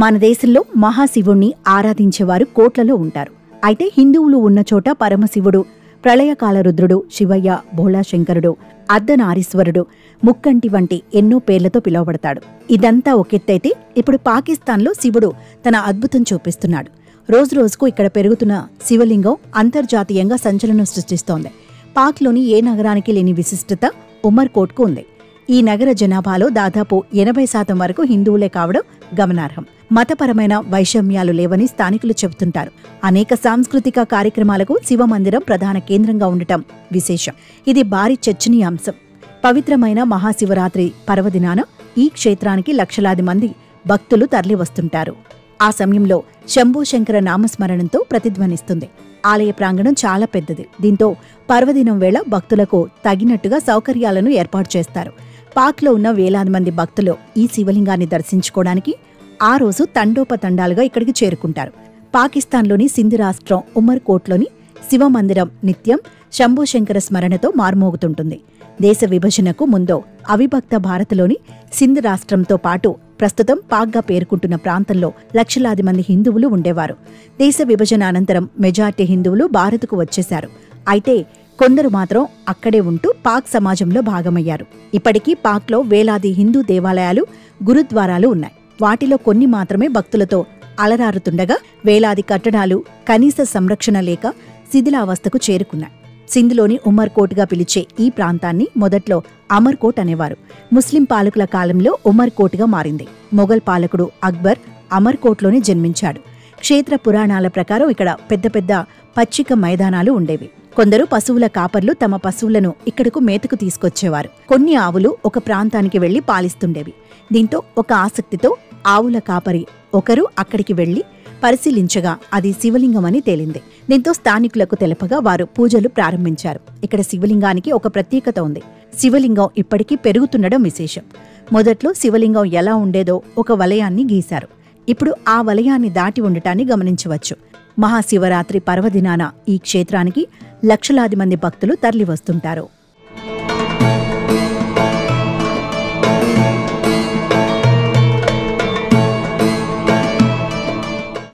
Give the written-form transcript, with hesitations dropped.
మన దేశంలో మహాశివుణ్ణి ఆరాధించేవారు కోట్లలో ఉంటారు. అయితే హిందువులు ఉన్న చోట పరమశివుడు, ప్రళయకాల రుద్రుడు, శివయ్య, భోళాశంకరుడు, అర్ధనారీశ్వరుడు, ముక్కంటి వంటి ఎన్నో పేర్లతో పిలువబడతాడు. ఇదంతా ఒకెత్తైతే ఇప్పుడు పాకిస్తాన్లో శివుడు తన అద్భుతం చూపిస్తున్నాడు. రోజురోజుకు ఇక్కడ పెరుగుతున్న శివలింగం అంతర్జాతీయంగా సంచలనం సృష్టిస్తోంది. పాక్లోని ఏ నగరానికి లేని విశిష్టత ఉమర్కోట్కు ఉంది. ఈ నగర జనాభాలో దాదాపు 80% వరకు హిందువులే కావడం గమనార్హం. మతపరమైన వైషమ్యాలు లేవని స్థానికులు చెబుతుంటారు. అనేక సాంస్కృతిక కార్యక్రమాలకు శివమందిరం ప్రధాన కేంద్రంగా ఉండటం విశేషం. ఇది భారీ చర్చనీయాంశం. పవిత్రమైన మహాశివరాత్రి పర్వదినాన ఈ క్షేత్రానికి లక్షలాది మంది భక్తులు తరలివస్తుంటారు. ఆ సమయంలో శంభోశంకర నామస్మరణంతో ప్రతిధ్వనిస్తుంది. ఆలయ ప్రాంగణం చాలా పెద్దది. దీంతో పర్వదినం వేళ భక్తులకు తగినట్టుగా సౌకర్యాలను ఏర్పాటు చేస్తారు. పాక్లో ఉన్న వేలాది మంది భక్తులు ఈ శివలింగాన్ని దర్శించుకోవడానికి ఆ రోజు తండోపతండాలుగా ఇక్కడికి చేరుకుంటారు. పాకిస్తాన్లోని సింధ్ రాష్ట్రం ఉమర్కోట్లోని శివమందిరం నిత్యం శంభోశంకర స్మరణతో మార్మోగుతుంటుంది. దేశ విభజనకు ముందో అవిభక్త భారత్లోని సింధ్ రాష్ట్రంతో పాటు ప్రస్తుతం పాక్గా పేర్కొంటున్న ప్రాంతంలో లక్షలాది మంది హిందువులు ఉండేవారు. దేశ విభజన అనంతరం మెజార్టీ హిందువులు భారత్కు వచ్చేశారు. అయితే కొందరు మాత్రం అక్కడే ఉంటూ పాక్ సమాజంలో భాగమయ్యారు. ఇప్పటికీ పాక్లో వేలాది హిందూ దేవాలయాలు, గురుద్వారాలు ఉన్నాయి. వాటిలో కొన్ని మాత్రమే భక్తులతో అలరారుతుండగా వేలాది కట్టడాలు కనీస సంరక్షణ లేక శిథిలావస్థకు చేరుకున్నాయి. సింధ్లోని ఉమర్కోట్గా పిలిచే ఈ ప్రాంతాన్ని మొదట్లో అమర్కోట్ అనేవారు. ముస్లిం పాలకుల కాలంలో ఉమర్కోట్గా మారింది. మొఘల్ పాలకుడు అక్బర్ అమర్కోట్లోనే జన్మించాడు. క్షేత్ర పురాణాల ప్రకారం ఇక్కడ పెద్ద పెద్ద పచ్చిక మైదానాలు ఉండేవి. కొందరు పశువుల కాపర్లు తమ పశువులను ఇక్కడకు మేతకు తీసుకొచ్చేవారు. కొన్ని ఆవులు ఒక ప్రాంతానికి వెళ్లి పాలిస్తుండేవి. దీంతో ఒక ఆసక్తితో ఆవుల కాపరి ఒకరు అక్కడికి వెళ్లి పరిశీలించగా అది శివలింగమని తేలింది. దీంతో స్థానికులకు తెలపగా వారు పూజలు ప్రారంభించారు. ఇక్కడ శివలింగానికి ఒక ప్రత్యేకత ఉంది. శివలింగం ఇప్పటికీ పెరుగుతుండడం విశేషం. మొదట్లో శివలింగం ఎలా ఉండేదో ఒక వలయాన్ని గీశారు. ఇప్పుడు ఆ వలయాన్ని దాటి ఉండటాన్ని గమనించవచ్చు. మహాశివరాత్రి పర్వదినాన ఈ క్షేత్రానికి లక్షలాది మంది భక్తులు తరలివస్తుంటారు.